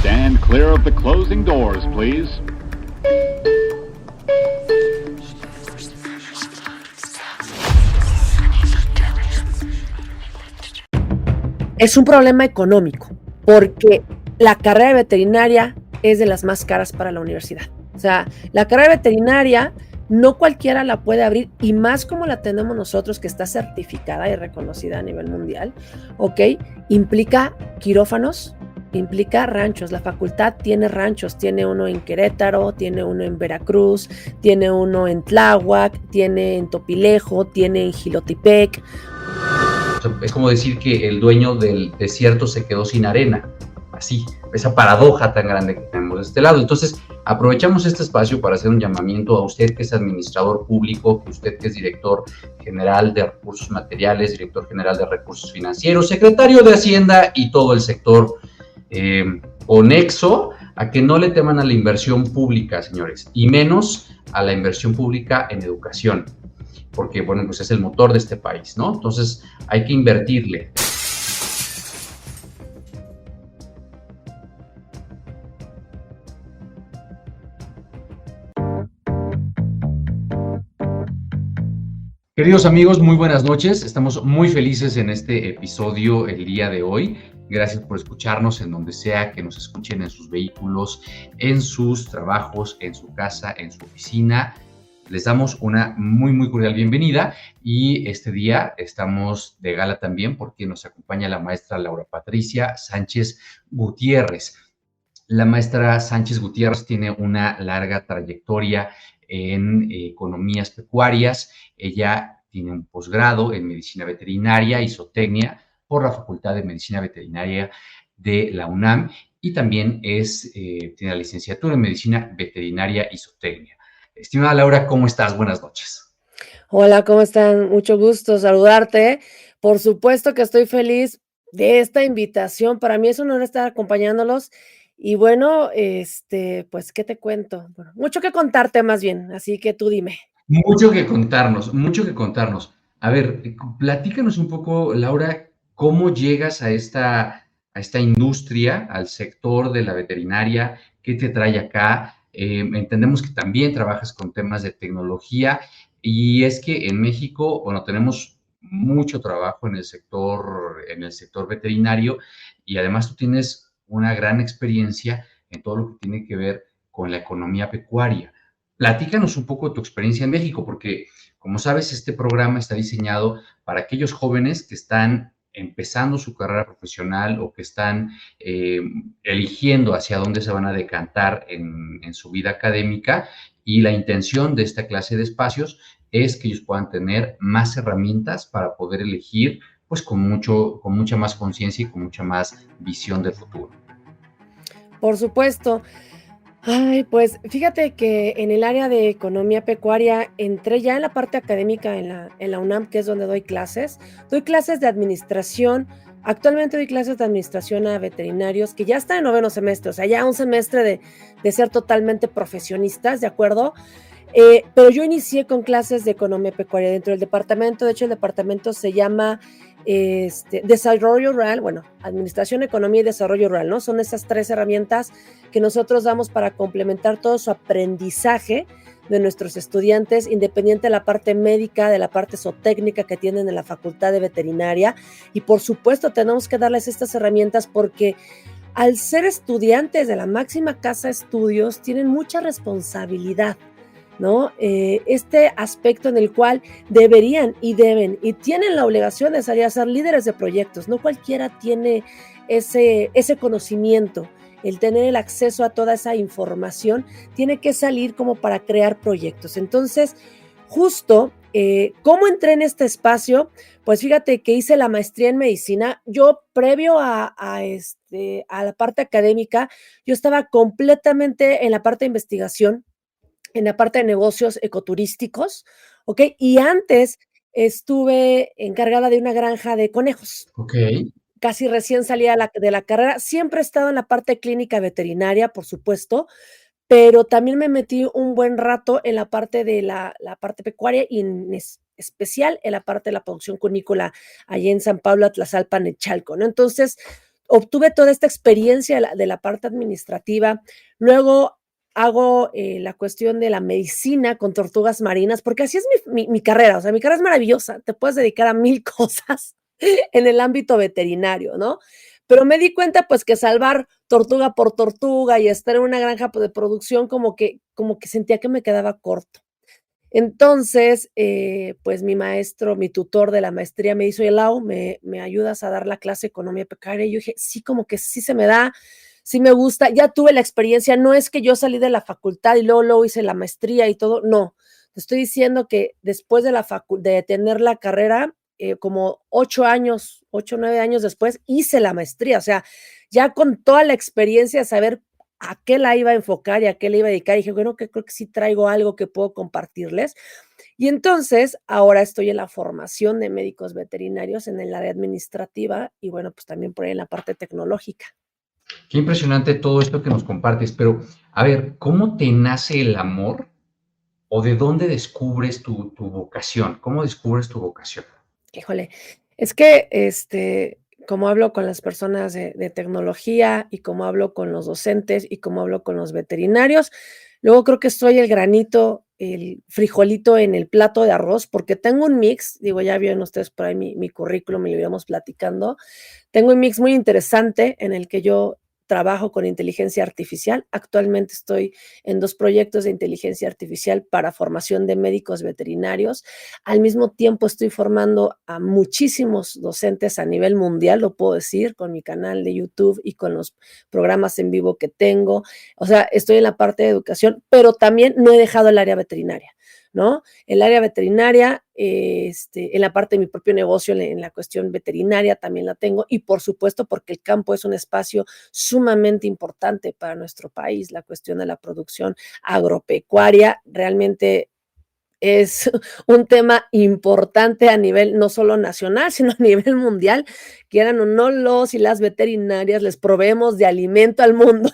Stand clear of the closing doors, please. Es un problema económico, porque la carrera de veterinaria es de las más caras para la universidad. O sea, la carrera de veterinaria no cualquiera la puede abrir, y más como la tenemos nosotros, que está certificada y reconocida a nivel mundial, ¿ok? Implica quirófanos, implica ranchos. La facultad tiene ranchos, tiene uno en Querétaro, tiene uno en Veracruz, tiene uno en Tláhuac, tiene en Topilejo, tiene en Jilotepec. Es como decir que el dueño del desierto se quedó sin arena, así, esa paradoja tan grande que tenemos de este lado. Entonces, aprovechamos este espacio para hacer un llamamiento a usted que es administrador público, que usted que es director general de recursos materiales, director general de recursos financieros, secretario de Hacienda y todo el sector conexo, a que no le teman a la inversión pública, señores, y menos a la inversión pública en educación, porque, bueno, pues es el motor de este país, ¿no? Entonces, hay que invertirle. Queridos amigos, muy buenas noches. Estamos muy felices en este episodio el día de hoy. Gracias por escucharnos en donde sea que nos escuchen, en sus vehículos, en sus trabajos, en su casa, en su oficina. Les damos una muy cordial bienvenida, y este día estamos de gala también porque nos acompaña la maestra Laura Patricia Sánchez Gutiérrez. La maestra Sánchez Gutiérrez tiene una larga trayectoria en economías pecuarias. Ella tiene un posgrado en medicina veterinaria y zootecnia por la Facultad de Medicina Veterinaria de la UNAM, y también tiene la licenciatura en medicina veterinaria y zootecnia. Estimada Laura, ¿cómo estás? Buenas noches. Hola, ¿cómo están? Mucho gusto saludarte. Por supuesto que estoy feliz de esta invitación. Para mí es un honor estar acompañándolos. Y bueno, pues, ¿qué te cuento? Bueno, mucho que contarte más bien, así que tú dime. Mucho que contarnos, mucho que contarnos. A ver, platícanos un poco, Laura, cómo llegas a esta industria, al sector de la veterinaria, qué te trae acá. Entendemos que también trabajas con temas de tecnología, y es que en México, bueno, tenemos mucho trabajo en el sector veterinario, y además tú tienes una gran experiencia en todo lo que tiene que ver con la economía pecuaria. Platícanos un poco de tu experiencia en México, porque, como sabes, este programa está diseñado para aquellos jóvenes que están empezando su carrera profesional o que están eligiendo hacia dónde se van a decantar en su vida académica, y la intención de esta clase de espacios es que ellos puedan tener más herramientas para poder elegir, pues con mucha más conciencia y con mucha más visión del futuro. Por supuesto. Ay, pues fíjate que en el área de economía pecuaria entré ya en la parte académica en la UNAM, que es donde doy clases. Doy clases de administración. Actualmente doy clases de administración a veterinarios que ya están en noveno semestre, o sea, ya un semestre de ser totalmente profesionistas, ¿de acuerdo? Pero yo inicié con clases de economía pecuaria dentro del departamento. De hecho, el departamento se llama Desarrollo Rural, bueno, Administración, Economía y Desarrollo Rural, ¿no? Son esas tres herramientas que nosotros damos para complementar todo su aprendizaje de nuestros estudiantes, independiente de la parte médica, de la parte zootécnica que tienen en la Facultad de Veterinaria. Y por supuesto, tenemos que darles estas herramientas porque al ser estudiantes de la máxima casa de estudios, tienen mucha responsabilidad, ¿no? Este aspecto en el cual deberían y deben y tienen la obligación de salir a ser líderes de proyectos. No cualquiera tiene ese conocimiento, el tener el acceso a toda esa información, tiene que salir como para crear proyectos. Entonces, justo, ¿cómo entré en este espacio? Pues fíjate que hice la maestría en medicina. Yo, previo a la parte académica, yo estaba completamente en la parte de investigación, en la parte de negocios ecoturísticos, ¿ok? Y antes estuve encargada de una granja de conejos. Ok. Casi recién salida de la carrera. Siempre he estado en la parte clínica veterinaria, por supuesto, pero también me metí un buen rato en la parte de la parte pecuaria, y en especial en la parte de la producción cunícola allá en San Pablo, Atlazalpan, Chalco, ¿no? Entonces, obtuve toda esta experiencia de la parte administrativa. Luego hago la cuestión de la medicina con tortugas marinas, porque así es mi carrera. O sea, mi carrera es maravillosa. Te puedes dedicar a 1000 cosas en el ámbito veterinario, ¿no? Pero me di cuenta, pues, que salvar tortuga por tortuga y estar en una granja de producción como que sentía que me quedaba corto. Entonces, pues mi maestro, mi tutor de la maestría me dice: "Oye, Lau, ¿me ayudas a dar la clase de economía pecuaria?". Y yo dije: "Sí, como que sí se me da, sí me gusta". Ya tuve la experiencia, no es que yo salí de la facultad y luego hice la maestría y todo, no. Te estoy diciendo que después de tener la carrera, como 8 años, 8 o 9 años después, hice la maestría. O sea, ya con toda la experiencia de saber a qué la iba a enfocar y a qué le iba a dedicar. Y dije, bueno, que creo que sí traigo algo que puedo compartirles. Y entonces, ahora estoy en la formación de médicos veterinarios en el área administrativa y bueno, pues también por ahí en la parte tecnológica. Qué impresionante todo esto que nos compartes, pero a ver, ¿cómo te nace el amor o de dónde descubres tu vocación? ¿Cómo descubres tu vocación? Híjole, es que, como hablo con las personas de tecnología y como hablo con los docentes y como hablo con los veterinarios, luego creo que soy el granito, el frijolito en el plato de arroz, porque tengo un mix, digo, ya vieron ustedes por ahí mi currículum y lo íbamos platicando. Tengo un mix muy interesante en el que yo trabajo con inteligencia artificial. Actualmente estoy en 2 proyectos de inteligencia artificial para formación de médicos veterinarios. Al mismo tiempo estoy formando a muchísimos docentes a nivel mundial, lo puedo decir, con mi canal de YouTube y con los programas en vivo que tengo. O sea, estoy en la parte de educación, pero también no he dejado el área veterinaria, ¿no? El área veterinaria, en la parte de mi propio negocio, en la cuestión veterinaria también la tengo y por supuesto porque el campo es un espacio sumamente importante para nuestro país, la cuestión de la producción agropecuaria realmente es un tema importante a nivel no solo nacional, sino a nivel mundial, quieran o no, los y las veterinarias les proveemos de alimento al mundo,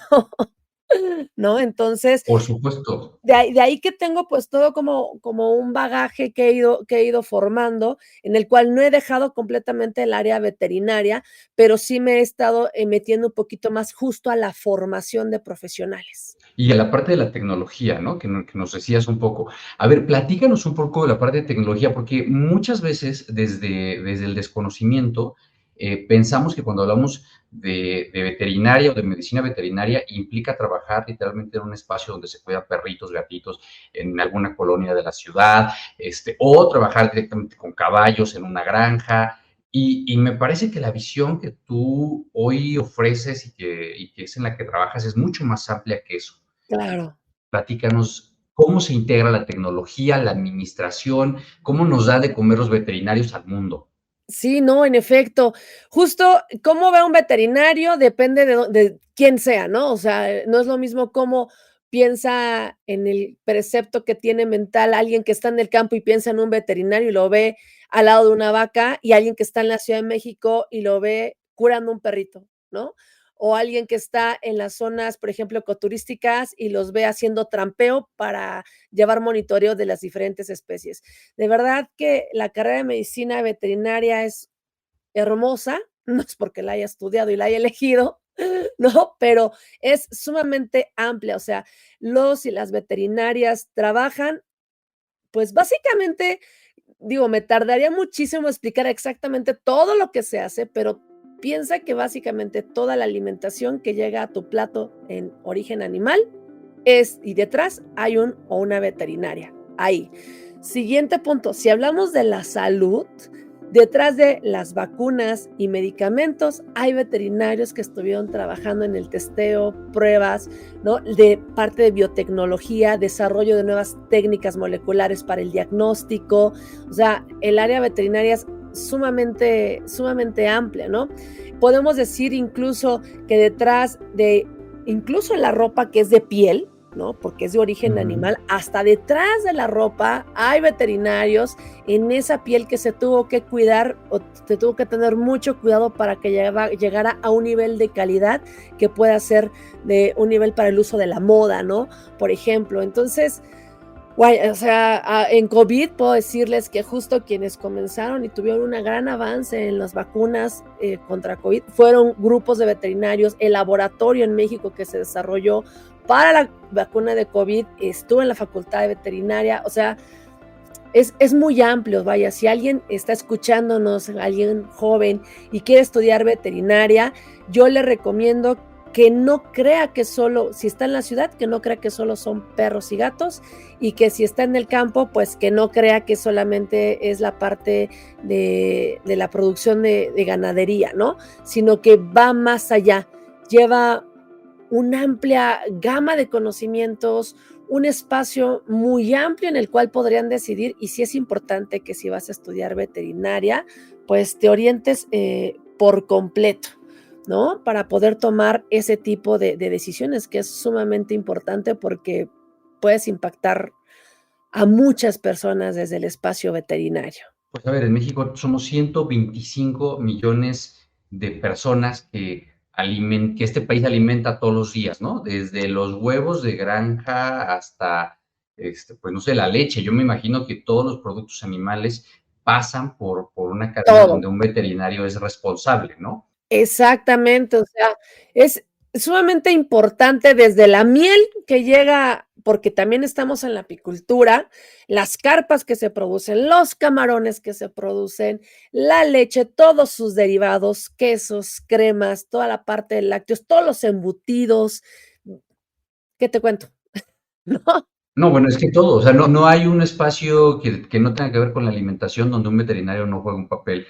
¿no? Entonces, Por supuesto. de ahí que tengo, pues, todo como un bagaje que he ido formando, en el cual no he dejado completamente el área veterinaria, pero sí me he estado, metiendo un poquito más justo a la formación de profesionales. Y a la parte de la tecnología, ¿no? Que nos decías un poco. A ver, platícanos un poco de la parte de tecnología, porque muchas veces desde el desconocimiento pensamos que cuando hablamos de veterinaria o de medicina veterinaria implica trabajar literalmente en un espacio donde se cuidan perritos, gatitos, en alguna colonia de la ciudad, o trabajar directamente con caballos en una granja. Y me parece que la visión que tú hoy ofreces y que es en la que trabajas es mucho más amplia que eso. Claro. Platícanos cómo se integra la tecnología, la administración, cómo nos da de comer los veterinarios al mundo. Sí, no, en efecto. Justo cómo ve a un veterinario depende de quién sea, ¿no? O sea, no es lo mismo cómo piensa en el precepto que tiene mental alguien que está en el campo y piensa en un veterinario y lo ve al lado de una vaca, y alguien que está en la Ciudad de México y lo ve curando un perrito, ¿no? O alguien que está en las zonas, por ejemplo, ecoturísticas y los ve haciendo trampeo para llevar monitoreo de las diferentes especies. De verdad que la carrera de medicina veterinaria es hermosa, no es porque la haya estudiado y la haya elegido, ¿no? Pero es sumamente amplia, o sea, los y las veterinarias trabajan, pues básicamente, digo, me tardaría muchísimo explicar exactamente todo lo que se hace, pero piensa que básicamente toda la alimentación que llega a tu plato en origen animal y detrás hay un o una veterinaria. Ahí. Siguiente punto, si hablamos de la salud, detrás de las vacunas y medicamentos hay veterinarios que estuvieron trabajando en el testeo, pruebas, ¿no? De parte de biotecnología, desarrollo de nuevas técnicas moleculares para el diagnóstico. O sea, el área veterinaria es sumamente amplia, ¿no? Podemos decir incluso que detrás de incluso la ropa que es de piel, ¿no? Porque es de origen Ujú. animal, hasta detrás de la ropa hay veterinarios en esa piel que se tuvo que cuidar o se tuvo que tener mucho cuidado para que llegara a un nivel de calidad que pueda ser de un nivel para el uso de la moda, ¿no? Por ejemplo, entonces, Guay, o sea, en COVID puedo decirles que justo quienes comenzaron y tuvieron un gran avance en las vacunas contra COVID fueron grupos de veterinarios. El laboratorio en México que se desarrolló para la vacuna de COVID estuvo en la Facultad de Veterinaria. O sea, es muy amplio, vaya, si alguien está escuchándonos, alguien joven y quiere estudiar veterinaria, yo le recomiendo que no crea que solo, si está en la ciudad, que no crea que solo son perros y gatos, y que si está en el campo, pues que no crea que solamente es la parte de la producción de ganadería, ¿no? Sino que va más allá, lleva una amplia gama de conocimientos, un espacio muy amplio en el cual podrían decidir, y sí es importante que si vas a estudiar veterinaria, pues te orientes por completo, ¿no? Para poder tomar ese tipo de decisiones, que es sumamente importante porque puedes impactar a muchas personas desde el espacio veterinario. Pues a ver, en México somos 125 millones de personas que este país alimenta todos los días, ¿no? Desde los huevos de granja hasta, pues no sé, la leche. Yo me imagino que todos los productos animales pasan por una cadena Todo. donde un veterinario es responsable, ¿no? Exactamente, o sea, es sumamente importante desde la miel que llega, porque también estamos en la apicultura, las carpas que se producen, los camarones que se producen, la leche, todos sus derivados, quesos, cremas, toda la parte de lácteos, todos los embutidos. ¿Qué te cuento? ¿No? No, bueno, es que todo, o sea, no hay un espacio que no tenga que ver con la alimentación donde un veterinario no juegue un papel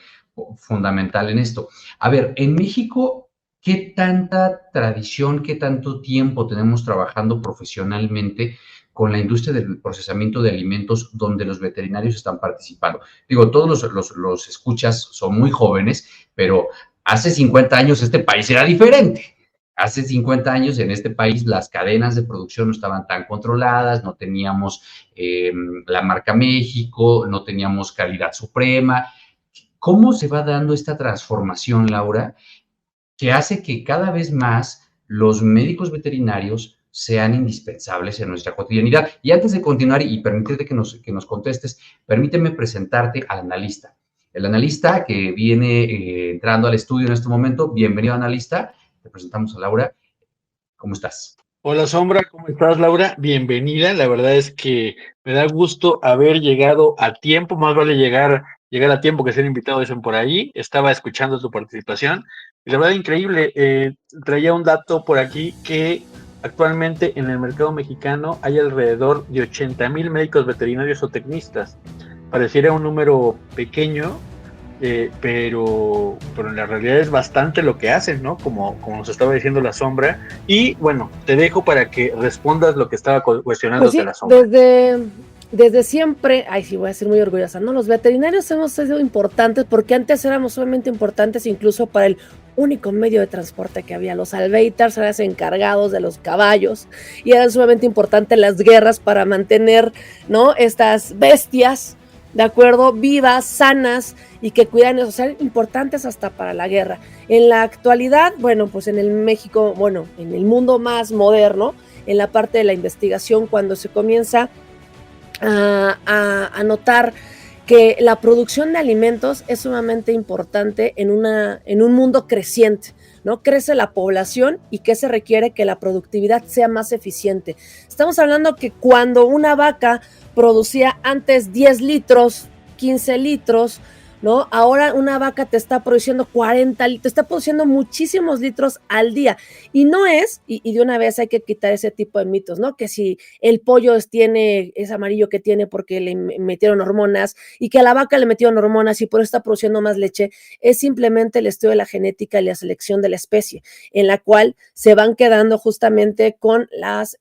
fundamental en esto. A ver, en México, ¿qué tanta tradición, qué tanto tiempo tenemos trabajando profesionalmente con la industria del procesamiento de alimentos donde los veterinarios están participando? Digo, todos los escuchas son muy jóvenes, pero hace 50 años este país era diferente. Hace 50 años en este país las cadenas de producción no estaban tan controladas, no teníamos la marca México, no teníamos calidad suprema. ¿Cómo se va dando esta transformación, Laura, que hace que cada vez más los médicos veterinarios sean indispensables en nuestra cotidianidad? Y antes de continuar y permitirte que nos contestes, permíteme presentarte al analista. El analista que viene entrando al estudio en este momento, bienvenido analista, te presentamos a Laura. ¿Cómo estás? Hola Sombra, ¿cómo estás, Laura? Bienvenida. La verdad es que me da gusto haber llegado a tiempo, más vale llegar a tiempo que ser invitado, dicen por ahí. Estaba escuchando tu participación y la verdad increíble. Traía un dato por aquí que actualmente en el mercado mexicano hay alrededor de 80,000 médicos veterinarios o tecnistas. Pareciera un número pequeño, pero en la realidad es bastante lo que hacen, ¿no? Como nos estaba diciendo la Sombra. Y bueno, te dejo para que respondas lo que estaba Pues cuestionándote sí, la Sombra. desde siempre, ay sí, voy a ser muy orgullosa, ¿no? Los veterinarios hemos sido importantes porque antes éramos sumamente importantes incluso para el único medio de transporte que había. Los albeitas eran encargados de los caballos y eran sumamente importantes las guerras para mantener, ¿no? Estas bestias, ¿de acuerdo? Vivas, sanas y que cuidan, o sea, importantes hasta para la guerra. En la actualidad, bueno, pues en el México, bueno, en el mundo más moderno, en la parte de la investigación, cuando se comienza a notar que la producción de alimentos es sumamente importante en un mundo creciente, ¿no? Crece la población y que se requiere que la productividad sea más eficiente. Estamos hablando que cuando una vaca producía antes 10 litros, 15 litros, ¿no? Ahora una vaca te está produciendo 40 litros, te está produciendo muchísimos litros al día. Y no es, y de una vez hay que quitar ese tipo de mitos, ¿no? Que si el pollo es amarillo que tiene porque le metieron hormonas y que a la vaca le metieron hormonas y por eso está produciendo más leche, es simplemente el estudio de la genética y la selección de la especie, en la cual se van quedando justamente con las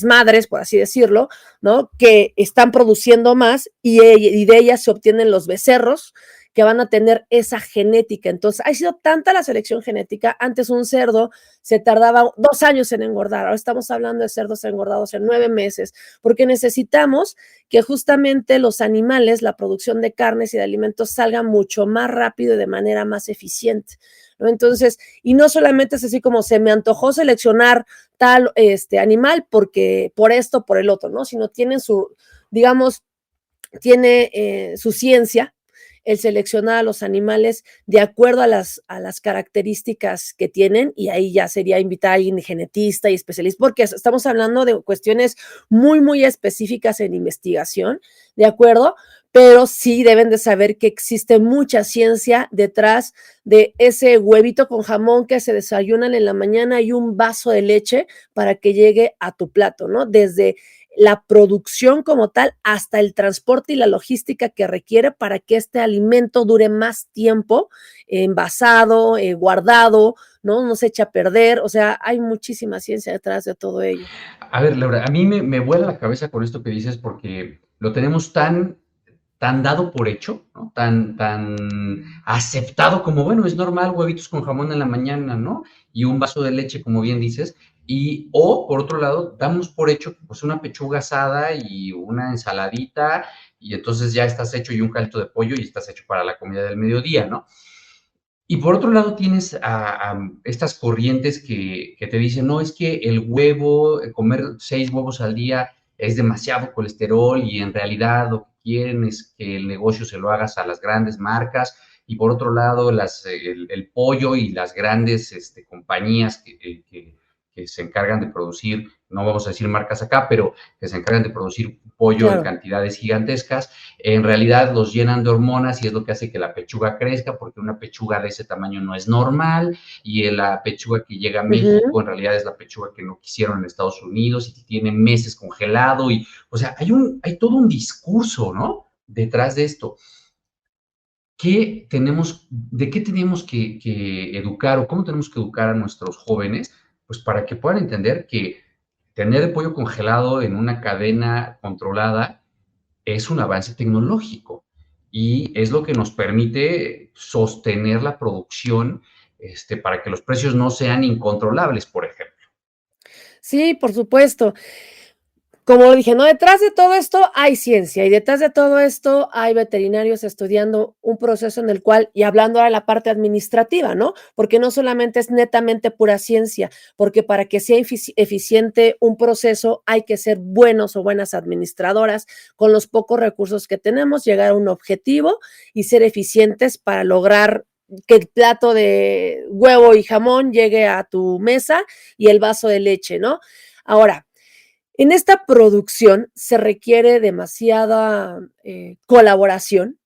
madres, por así decirlo, ¿no? Que están produciendo más y de ellas se obtienen los becerros que van a tener esa genética. Entonces, ha sido tanta la selección genética. Antes un cerdo se tardaba 2 años en engordar. Ahora estamos hablando de cerdos engordados en 9 meses, porque necesitamos que justamente los animales, la producción de carnes y de alimentos salga mucho más rápido y de manera más eficiente, ¿no? Entonces, y no solamente es así como se me antojó seleccionar tal animal porque por esto, por el otro, ¿no? Sino tienen digamos, tiene su ciencia el seleccionar a los animales de acuerdo a las características que tienen, y ahí ya sería invitar a alguien genetista y especialista, porque estamos hablando de cuestiones muy, muy específicas en investigación, ¿de acuerdo? Pero sí deben de saber que existe mucha ciencia detrás de ese huevito con jamón que se desayunan en la mañana y un vaso de leche para que llegue a tu plato, ¿no? Desde la producción como tal hasta el transporte y la logística que requiere para que este alimento dure más tiempo envasado, guardado, ¿no? No se echa a perder, o sea, hay muchísima ciencia detrás de todo ello. A ver, Laura, a mí me vuela la cabeza con esto que dices porque lo tenemos tan dado por hecho, ¿no? Tan aceptado como, bueno, es normal huevitos con jamón en la mañana, ¿no? Y un vaso de leche, como bien dices. O, por otro lado, damos por hecho pues una pechuga asada y una ensaladita, y entonces ya estás hecho, y un caldito de pollo, y estás hecho para la comida del mediodía, ¿no? Y por otro lado tienes a estas corrientes que te dicen, no, es que el huevo, comer 6 huevos al día es demasiado colesterol, y en realidad lo que quieren es que el negocio se lo hagas a las grandes marcas. Y por otro lado, el pollo y las grandes compañías que se encargan de producir, no vamos a decir marcas acá, pero que se encargan de producir pollo en Claro. cantidades gigantescas, en realidad los llenan de hormonas, y es lo que hace que la pechuga crezca, porque una pechuga de ese tamaño no es normal, y la pechuga que llega a México en realidad es la pechuga que no quisieron en Estados Unidos y que tiene meses congelado. Y, o sea, hay todo un discurso, ¿no? Detrás de esto. ¿De qué tenemos que educar, o cómo tenemos que educar a nuestros jóvenes? Pues para que puedan entender que tener el pollo congelado en una cadena controlada es un avance tecnológico, y es lo que nos permite sostener la producción, para que los precios no sean incontrolables, por ejemplo. Sí, por supuesto. Como dije, ¿no? Detrás de todo esto hay ciencia, y detrás de todo esto hay veterinarios estudiando un proceso en el cual, y hablando ahora de la parte administrativa, ¿no? Porque no solamente es netamente pura ciencia, porque para que sea eficiente un proceso hay que ser buenos o buenas administradoras con los pocos recursos que tenemos, llegar a un objetivo y ser eficientes para lograr que el plato de huevo y jamón llegue a tu mesa y el vaso de leche, ¿no? Ahora, en esta producción se requiere demasiada colaboración,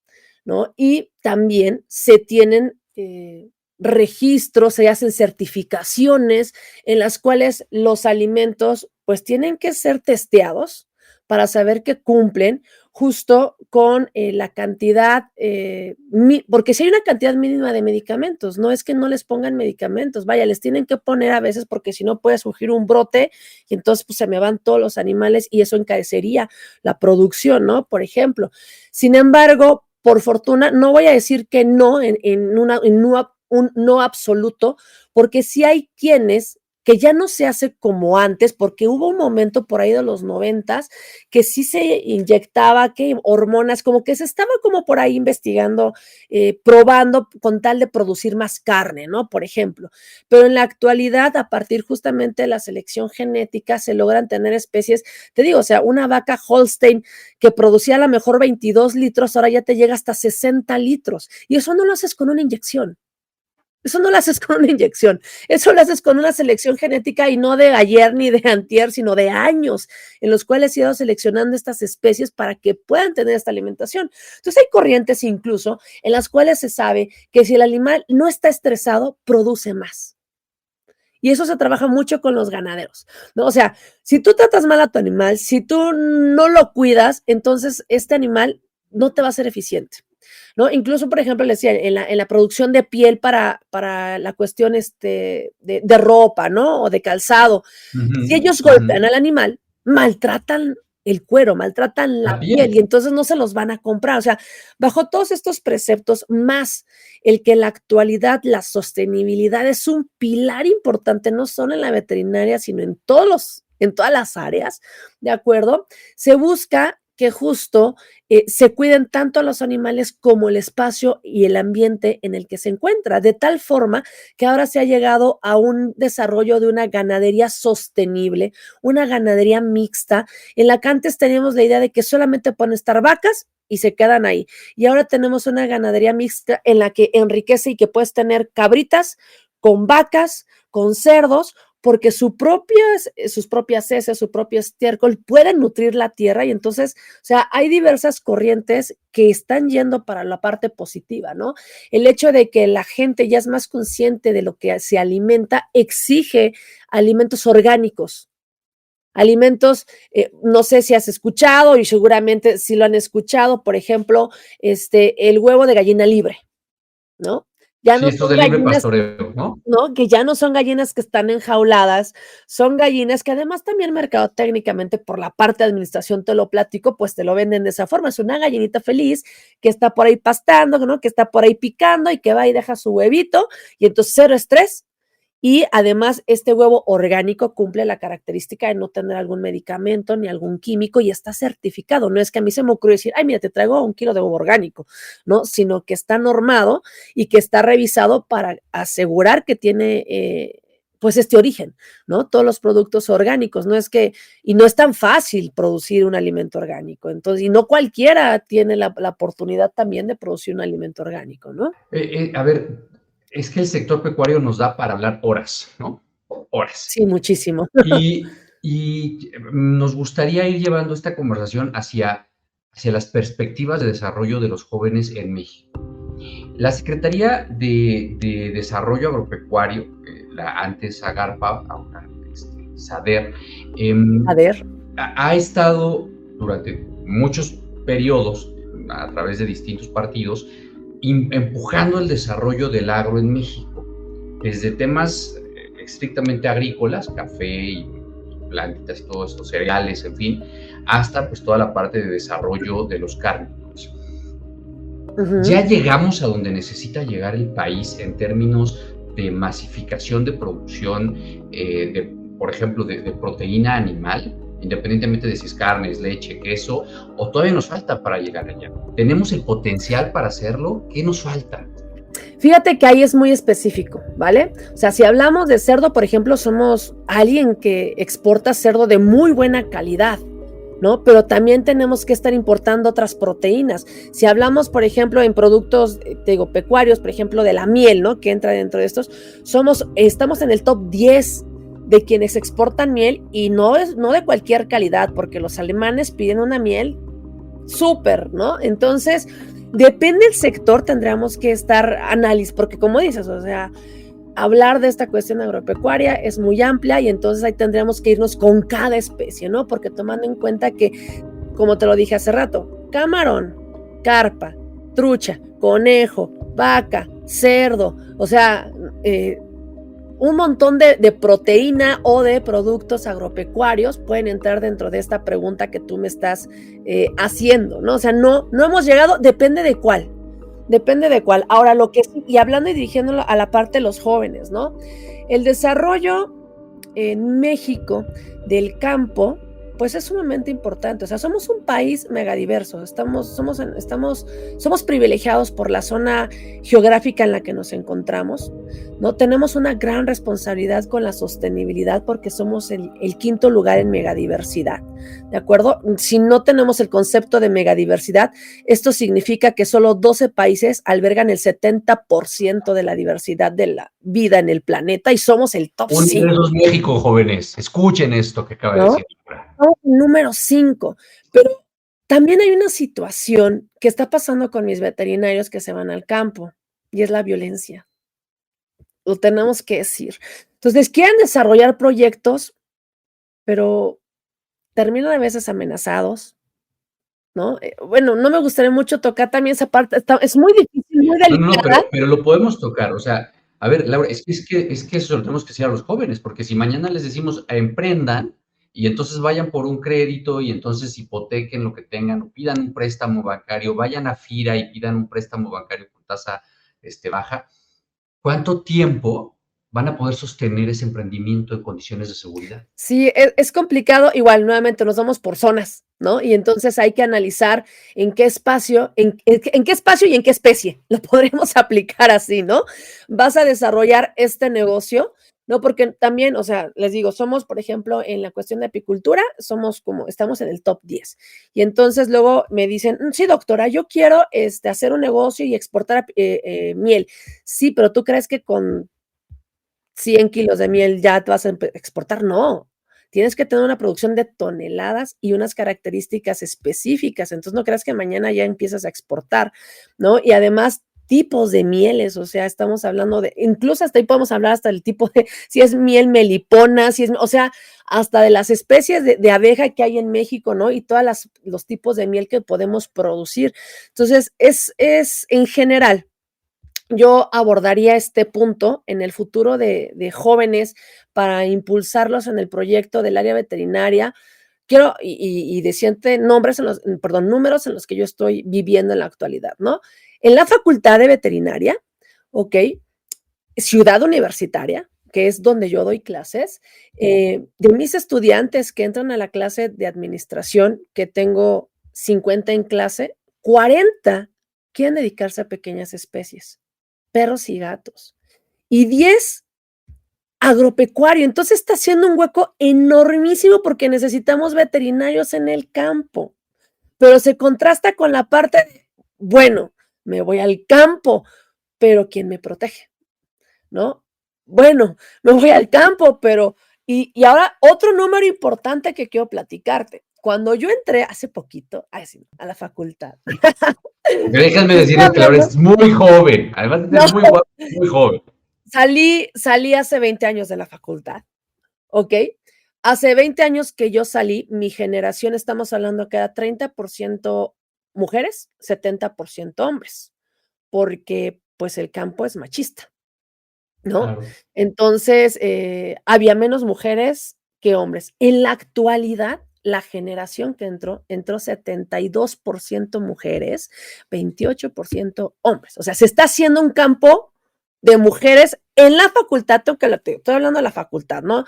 ¿no? Y también se tienen registros, se hacen certificaciones en las cuales los alimentos pues tienen que ser testeados para saber que cumplen justo con la cantidad, porque si hay una cantidad mínima de medicamentos, no es que no les pongan medicamentos, vaya, les tienen que poner a veces porque si no puede surgir un brote y entonces pues se me van todos los animales y eso encarecería la producción, ¿no? Por ejemplo. Sin embargo, por fortuna, no voy a decir que no en un no absoluto, porque sí hay quienes que ya no se hace como antes, porque hubo un momento por ahí de los 90s que sí se inyectaba que hormonas, como que se estaba como por ahí investigando, probando con tal de producir más carne, ¿no? Por ejemplo. Pero en la actualidad, a partir justamente de la selección genética, se logran tener especies, te digo, o sea, una vaca Holstein que producía a lo mejor 22 litros, ahora ya te llega hasta 60 litros. Y eso no lo haces con una inyección. Eso no lo haces con una inyección, eso lo haces con una selección genética, y no de ayer ni de antier, sino de años en los cuales he ido seleccionando estas especies para que puedan tener esta alimentación. Entonces hay corrientes incluso en las cuales se sabe que si el animal no está estresado, produce más. Y eso se trabaja mucho con los ganaderos, ¿no? O sea, si tú tratas mal a tu animal, si tú no lo cuidas, entonces este animal no te va a ser eficiente, ¿no? Incluso, por ejemplo, le decía, en la producción de piel para la cuestión de ropa, ¿no? O de calzado. Si Ujú, ellos ujú. golpean al animal, maltratan el cuero, maltratan La la piel, y piel. entonces no se los van a comprar. O sea, bajo todos estos preceptos, más el que en la actualidad la sostenibilidad es un pilar importante, no solo en la veterinaria, sino en todas las áreas, ¿de acuerdo? Se busca que justo se cuiden tanto a los animales como el espacio y el ambiente en el que se encuentra, de tal forma que ahora se ha llegado a un desarrollo de una ganadería sostenible, una ganadería mixta, en la que antes teníamos la idea de que solamente pueden estar vacas y se quedan ahí. Y ahora tenemos una ganadería mixta en la que enriquece y que puedes tener cabritas con vacas, con cerdos, porque sus propias heces, su propio estiércol pueden nutrir la tierra y entonces, o sea, hay diversas corrientes que están yendo para la parte positiva, ¿no? El hecho de que la gente ya es más consciente de lo que se alimenta, exige alimentos orgánicos. Alimentos, no sé si has escuchado y seguramente si lo han escuchado, por ejemplo, el huevo de gallina libre, ¿no? Ya Sí, no esto es son de libre gallinas, pastoreo, ¿no? ¿no? Que ya no son gallinas que están enjauladas, son gallinas que además también mercadotécnicamente por la parte de administración te lo platico, pues te lo venden de esa forma. Es una gallinita feliz que está por ahí pastando, ¿no? Que está por ahí picando y que va y deja su huevito y entonces cero estrés. Y además, este huevo orgánico cumple la característica de no tener algún medicamento ni algún químico y está certificado. No es que a mí se me ocurre decir, ay, mira, te traigo 1 kilo de huevo orgánico, ¿no? Sino que está normado y que está revisado para asegurar que tiene, pues, este origen, ¿no? Todos los productos orgánicos, no es que, y no es tan fácil producir un alimento orgánico. Entonces, y no cualquiera tiene la oportunidad también de producir un alimento orgánico, ¿no? A ver, es que el sector pecuario nos da para hablar horas, ¿no? Horas. Sí, muchísimo. Y nos gustaría ir llevando esta conversación hacia las perspectivas de desarrollo de los jóvenes en México. La Secretaría de Desarrollo Agropecuario, la antes AGARPA, ahora SADER, A ver. ha estado durante muchos periodos, a través de distintos partidos, empujando el desarrollo del agro en México, desde temas estrictamente agrícolas, café y plantitas y todo esto, cereales, en fin, hasta pues toda la parte de desarrollo de los cárnicos. Ya llegamos a donde necesita llegar el país en términos de masificación de producción, por ejemplo, de proteína animal, independientemente de si es carne, leche, queso, o todavía nos falta para llegar allá. ¿Tenemos el potencial para hacerlo? ¿Qué nos falta? Fíjate que ahí es muy específico, ¿vale? O sea, si hablamos de cerdo, por ejemplo, somos alguien que exporta cerdo de muy buena calidad, ¿no? Pero también tenemos que estar importando otras proteínas. Si hablamos, por ejemplo, en productos, te digo, pecuarios, por ejemplo, de la miel, ¿no? Que entra dentro de estos, estamos en el top 10 de quienes exportan miel y no de cualquier calidad, porque los alemanes piden una miel súper, ¿no? Entonces, depende del sector, tendríamos que estar análisis, porque como dices, o sea, hablar de esta cuestión agropecuaria es muy amplia y entonces ahí tendríamos que irnos con cada especie, ¿no? Porque tomando en cuenta que, como te lo dije hace rato, camarón, carpa, trucha, conejo, vaca, cerdo, o sea, un montón de proteína o de productos agropecuarios pueden entrar dentro de esta pregunta que tú me estás haciendo, ¿no? O sea, no hemos llegado, depende de cuál. Ahora, lo que sí, y hablando y dirigiéndolo a la parte de los jóvenes, ¿no? El desarrollo en México del campo, pues es sumamente importante. O sea, somos un país megadiverso, somos privilegiados por la zona geográfica en la que nos encontramos, ¿no? Tenemos una gran responsabilidad con la sostenibilidad porque somos el 5.º lugar en megadiversidad, ¿de acuerdo? Si no tenemos el concepto de megadiversidad, esto significa que solo 12 países albergan el 70% de la diversidad de la vida en el planeta y somos el top 5. Unidos México, jóvenes, escuchen esto que acaba de decir. Número 5, pero también hay una situación que está pasando con mis veterinarios que se van al campo y es la violencia. Lo tenemos que decir. Entonces, quieren desarrollar proyectos, pero terminan a veces amenazados, ¿no? Bueno, no me gustaría mucho tocar también esa parte, es muy difícil, muy delicada. No, pero lo podemos tocar, o sea, a ver, Laura, es que eso lo tenemos que decir a los jóvenes, porque si mañana les decimos emprendan y entonces vayan por un crédito y entonces hipotequen lo que tengan o pidan un préstamo bancario, vayan a FIRA y pidan un préstamo bancario con tasa baja, ¿cuánto tiempo van a poder sostener ese emprendimiento en condiciones de seguridad? Sí, es complicado. Igual, nuevamente nos vamos por zonas, ¿no? Y entonces hay que analizar en qué espacio, en qué espacio y en qué especie lo podremos aplicar así, ¿no? Vas a desarrollar este negocio, ¿no? Porque también, o sea, les digo, somos, por ejemplo, en la cuestión de apicultura, somos como, estamos en el top 10. Y entonces luego me dicen, sí, doctora, yo quiero hacer un negocio y exportar miel. Sí, pero tú crees que con 100 kilos de miel ya te vas a exportar. No, tienes que tener una producción de toneladas y unas características específicas. Entonces no creas que mañana ya empiezas a exportar, ¿no? Y además tipos de mieles, o sea, estamos hablando de, incluso hasta ahí podemos hablar hasta del tipo de, si es miel melipona, si es, o sea, hasta de las especies de abeja que hay en México, ¿no? Y todos los tipos de miel que podemos producir. Entonces, es en general, yo abordaría este punto en el futuro de jóvenes para impulsarlos en el proyecto del área veterinaria. Quiero, y decirte nombres perdón, números en los que yo estoy viviendo en la actualidad, ¿no? En la Facultad de Veterinaria, ¿ok? Ciudad Universitaria, que es donde yo doy clases, de mis estudiantes que entran a la clase de administración, que tengo 50 en clase, 40 quieren dedicarse a pequeñas especies, perros y gatos, y 10 agropecuario. Entonces está haciendo un hueco enormísimo porque necesitamos veterinarios en el campo, pero se contrasta con la parte de, bueno, me voy al campo, pero ¿quién me protege? ¿No? Bueno, me voy al campo, pero, y ahora otro número importante que quiero platicarte. Cuando yo entré hace poquito a la facultad, Déjenme te estoy decirles que Laura hablando, es muy joven, además de ser no, muy guapa, muy joven. salí hace 20 años de la facultad, ¿ok? Hace 20 años que yo salí, mi generación, estamos hablando que era 30% mujeres, 70% hombres, porque pues el campo es machista, ¿no? Claro. Entonces, había menos mujeres que hombres. En la actualidad, la generación que entró 72% mujeres, 28% hombres. O sea, se está haciendo un campo de mujeres en la facultad, estoy hablando de la facultad, ¿no?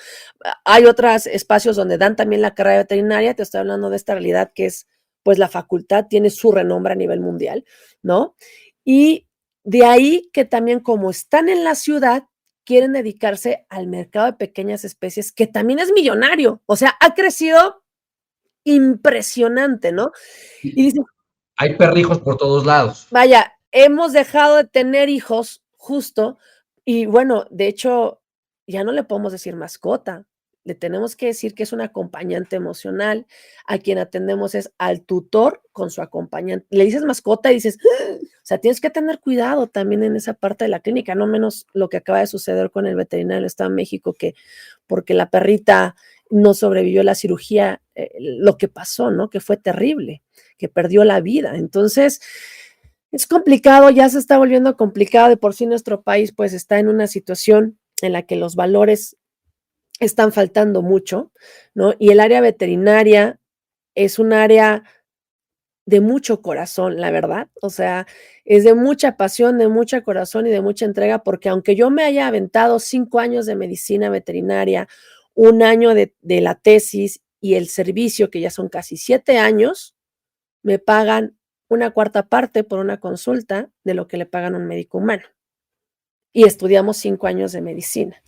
Hay otros espacios donde dan también la carrera de veterinaria, te estoy hablando de esta realidad que es, pues la facultad tiene su renombre a nivel mundial, ¿no? Y de ahí que también como están en la ciudad, quieren dedicarse al mercado de pequeñas especies, que también es millonario, o sea, ha crecido impresionante, ¿no? Y dicen, Hay perrijos por todos lados. vaya, hemos dejado de tener hijos justo, y bueno, de hecho, ya no le podemos decir mascota, le tenemos que decir que es un acompañante emocional, a quien atendemos es al tutor con su acompañante. Le dices mascota y dices, ¡ah! O sea, tienes que tener cuidado también en esa parte de la clínica, no menos lo que acaba de suceder con el veterinario del Estado de México, que porque la perrita no sobrevivió a la cirugía, lo que pasó, ¿no? Que fue terrible, que perdió la vida. Entonces, es complicado, ya se está volviendo complicado. De por sí nuestro país pues está en una situación en la que los valores están faltando mucho, ¿no? Y el área veterinaria es un área de mucho corazón, la verdad. O sea, es de mucha pasión, de mucha corazón y de mucha entrega, porque aunque yo me haya aventado 5 años de medicina veterinaria, un año de la tesis y el servicio, que ya son casi 7 años, me pagan una cuarta parte por una consulta de lo que le pagan a un médico humano. Y estudiamos 5 años de medicina.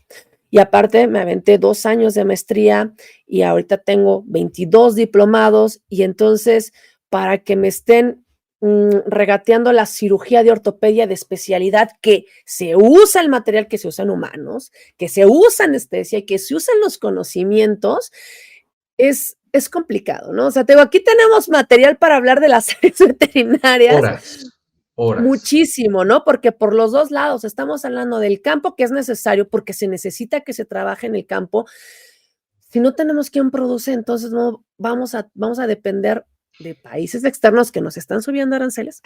Y aparte me aventé 2 años de maestría y ahorita tengo 22 diplomados y entonces para que me estén regateando la cirugía de ortopedia de especialidad, que se usa el material que se usa en humanos, que se usa anestesia y que se usan los conocimientos, es complicado, ¿no? O sea, te digo, aquí tenemos material para hablar de las áreas veterinarias, Horas, horas. muchísimo, ¿no? Porque por los dos lados estamos hablando del campo, que es necesario porque se necesita que se trabaje en el campo. Si no tenemos quien produce, entonces no vamos a depender de países externos que nos están subiendo aranceles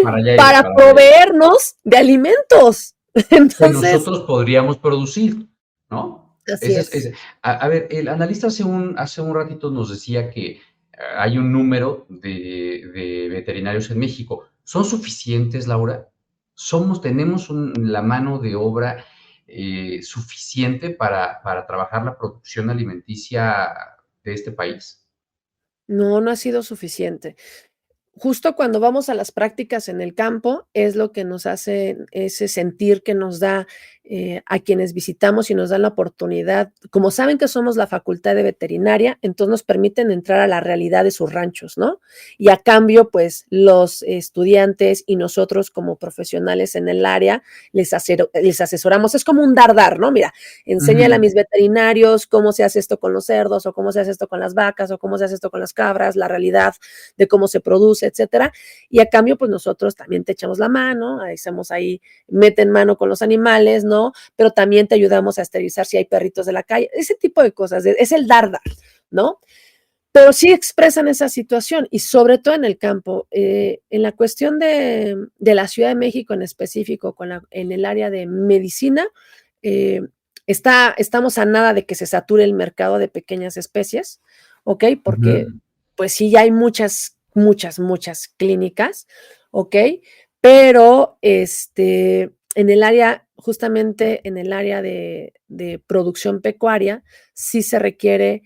Para allá iba, para para allá iba. proveernos de alimentos. Que Entonces, nosotros podríamos producir, ¿no? así es. A ver, el analista hace un ratito nos decía que hay un número de veterinarios en México. ¿Son suficientes, Laura? Tenemos la mano de obra suficiente para trabajar la producción alimenticia de este país? No, no ha sido suficiente. Justo cuando vamos a las prácticas en el campo es lo que nos hace ese sentir que nos da a quienes visitamos y nos dan la oportunidad, como saben que somos la facultad de veterinaria, entonces nos permiten entrar a la realidad de sus ranchos, ¿no? Y a cambio, pues los estudiantes y nosotros como profesionales en el área les asesoramos. Es como un dar, ¿no? Mira, enséñale a mis veterinarios cómo se hace esto con los cerdos o cómo se hace esto con las vacas o cómo se hace esto con las cabras, la realidad de cómo se produce, etcétera, y a cambio, pues nosotros también te echamos la mano, hacemos ahí, meten mano con los animales, ¿no? Pero también te ayudamos a esterilizar si hay perritos de la calle, ese tipo de cosas, es el dar, ¿no? Pero sí expresan esa situación y sobre todo en el campo, en la cuestión de la Ciudad de México en específico, en el área de medicina, estamos a nada de que se sature el mercado de pequeñas especies, ¿ok? Porque pues sí, ya hay muchas clínicas, ¿ok? Pero en el área, justamente en el área de producción pecuaria, sí se requiere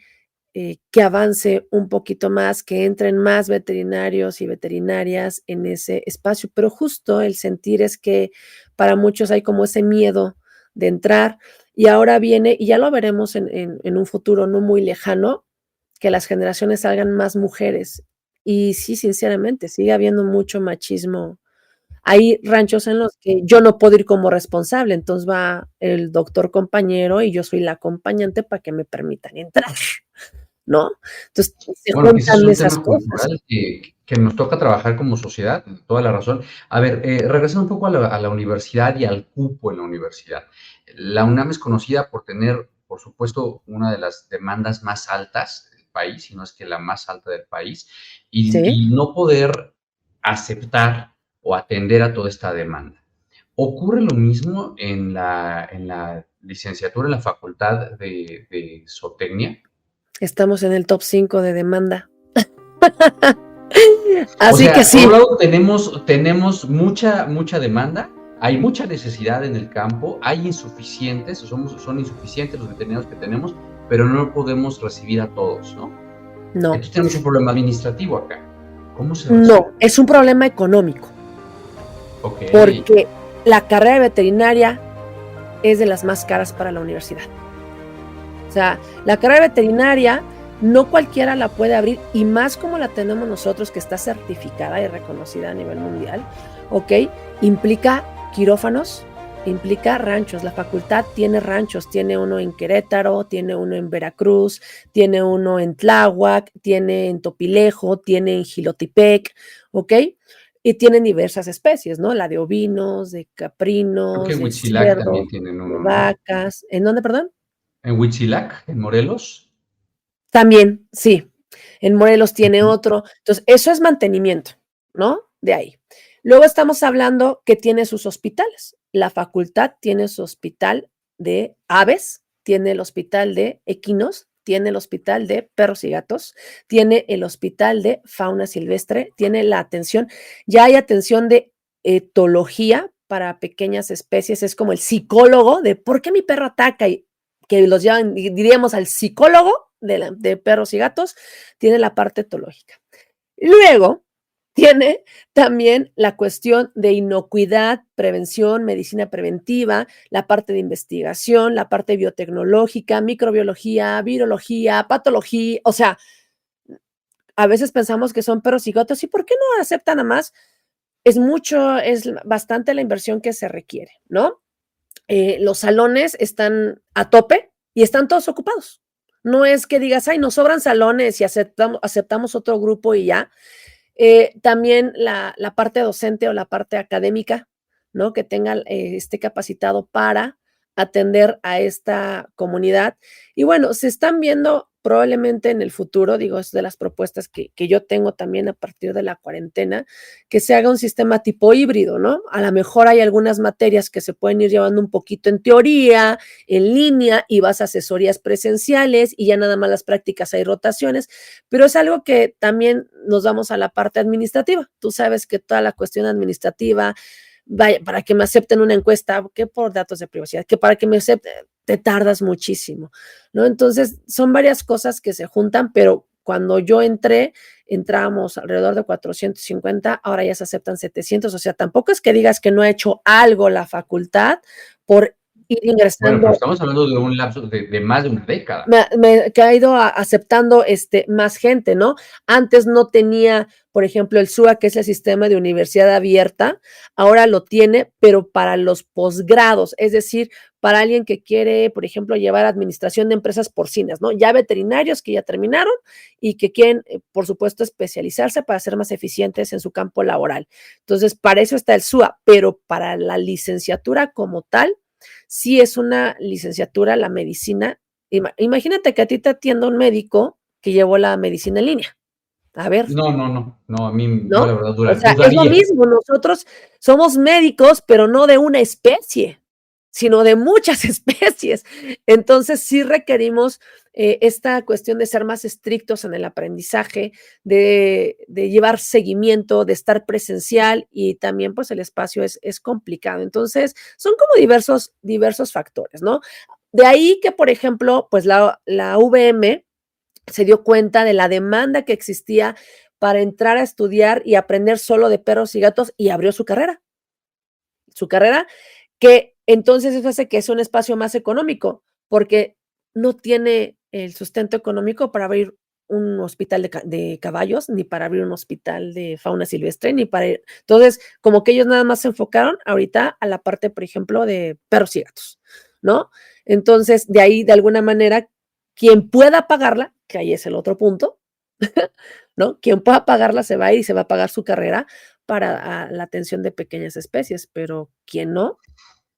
que avance un poquito más, que entren más veterinarios y veterinarias en ese espacio, pero justo el sentir es que para muchos hay como ese miedo de entrar y ahora viene, y ya lo veremos en un futuro no muy lejano, que las generaciones salgan más mujeres. Y sí, sinceramente, sigue habiendo mucho machismo. Hay ranchos en los que yo no puedo ir como responsable, entonces va el doctor compañero y yo soy la acompañante para que me permitan entrar, ¿no? Entonces se Bueno, que ese es juntan un esas tema cosas. cultural que nos toca trabajar como sociedad, toda la razón. A ver, regresando un poco a la universidad y al cupo en la universidad. La UNAM es conocida por tener, por supuesto, una de las demandas más altas del país, si no es que la más alta del país, Sí, y no poder aceptar o atender a toda esta demanda. ¿Ocurre lo mismo en la licenciatura, en la facultad de zootecnia? estamos en el top 5 de demanda. O Así que sea, por un sí, lado tenemos mucha demanda, hay mucha necesidad en el campo, hay insuficientes, son insuficientes los veterinarios que tenemos, pero no podemos recibir a todos, ¿no? no, Entonces tenemos un problema administrativo acá. ¿Cómo se resuelve? no, es un problema económico, Ok, porque la carrera de veterinaria es de las más caras para la universidad. O sea, la carrera veterinaria no cualquiera la puede abrir y más como la tenemos nosotros que está certificada y reconocida a nivel mundial, ¿ok? Implica quirófanos, implica ranchos. La facultad tiene ranchos, tiene uno en Querétaro, tiene uno en Veracruz, tiene uno en Tláhuac, tiene en Topilejo, tiene en Jilotepec, ¿ok? Y tienen diversas especies, ¿no? La de ovinos, de creo que caprinos, en de Huitzilac cerdos, también tienen de uno, ¿no? vacas. ¿En dónde, perdón? En Huitzilac, en Morelos. También, sí. En Morelos tiene Ujú. otro. Entonces, eso es mantenimiento, ¿no? De ahí. Luego estamos hablando que tiene sus hospitales. La facultad tiene su hospital de aves, tiene el hospital de equinos, tiene el hospital de perros y gatos, tiene el hospital de fauna silvestre, tiene la atención, ya hay atención de etología para pequeñas especies, es como el psicólogo de por qué mi perro ataca y que los llaman, diríamos al psicólogo de perros y gatos, tiene la parte etológica. Luego tiene también la cuestión de inocuidad, prevención, medicina preventiva, la parte de investigación, la parte biotecnológica, microbiología, virología, patología, o sea, a veces pensamos que son perros y gatos, ¿y por qué no aceptan a más? Es bastante la inversión que se requiere, ¿no? Los salones están a tope y están todos ocupados. No es que digas, ay, nos sobran salones y aceptamos otro grupo y ya. También la parte docente o la parte académica, ¿no? Que tenga, esté capacitado para atender a esta comunidad. Y bueno, se están viendo probablemente en el futuro, digo, es de las propuestas que yo tengo también a partir de la cuarentena, que se haga un sistema tipo híbrido, ¿no? A lo mejor hay algunas materias que se pueden ir llevando un poquito en teoría, en línea, y vas a asesorías presenciales y ya nada más las prácticas hay rotaciones, pero es algo que también nos vamos a la parte administrativa. Tú sabes que toda la cuestión administrativa, vaya, para que me acepten una encuesta, que por datos de privacidad, que para que me acepten, te tardas muchísimo, ¿no? Entonces, son varias cosas que se juntan, pero cuando yo entrábamos alrededor de 450, ahora ya se aceptan 700, o sea, tampoco es que digas que no ha hecho algo la facultad por ir Bueno, ingresando. pero estamos hablando de un lapso de más de una década. Que ha ido aceptando más gente, ¿no? Antes no tenía, por ejemplo, el SUA, que es el sistema de universidad abierta, ahora lo tiene, pero para los posgrados, es decir, para alguien que quiere, por ejemplo, llevar administración de empresas porcinas, ¿no? Ya veterinarios que ya terminaron y que quieren, por supuesto, especializarse para ser más eficientes en su campo laboral. Entonces, para eso está el SUA, pero para la licenciatura como tal, sí es una licenciatura, la medicina. Imagínate que a ti te atienda un médico que llevó la medicina en línea. A ver, No, a mí, yo la ¿no? verdad O sea, es lo dudaría. mismo, nosotros somos médicos, pero no de una especie, sino de muchas especies. Entonces, sí requerimos esta cuestión de ser más estrictos en el aprendizaje, de llevar seguimiento, de estar presencial y también pues el espacio es complicado. Entonces, son como diversos factores, ¿no? De ahí que, por ejemplo, pues la VM se dio cuenta de la demanda que existía para entrar a estudiar y aprender solo de perros y gatos y abrió su carrera. Su carrera, que entonces eso hace que es un espacio más económico, porque no tiene el sustento económico para abrir un hospital de caballos, ni para abrir un hospital de fauna silvestre, ni para ir. Entonces, como que ellos nada más se enfocaron ahorita a la parte, por ejemplo, de perros y gatos, ¿no? Entonces, de ahí, de alguna manera, quien pueda pagarla, que ahí es el otro punto, ¿no? Quien pueda pagarla se va a ir y se va a pagar su carrera para la atención de pequeñas especies, pero quien no,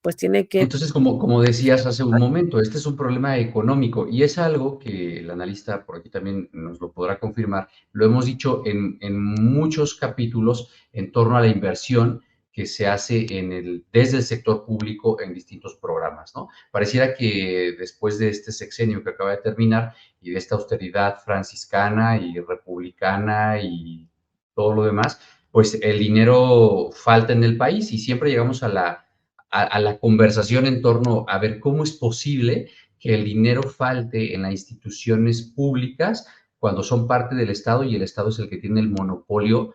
pues tiene que. Entonces, como decías hace un momento, este es un problema económico y es algo que el analista por aquí también nos lo podrá confirmar. Lo hemos dicho en muchos capítulos en torno a la inversión que se hace desde el sector público en distintos programas, ¿no? Pareciera que después de este sexenio que acaba de terminar y de esta austeridad franciscana y republicana y todo lo demás, pues el dinero falta en el país y siempre llegamos a la conversación en torno a ver cómo es posible que el dinero falte en las instituciones públicas cuando son parte del Estado y el Estado es el que tiene el monopolio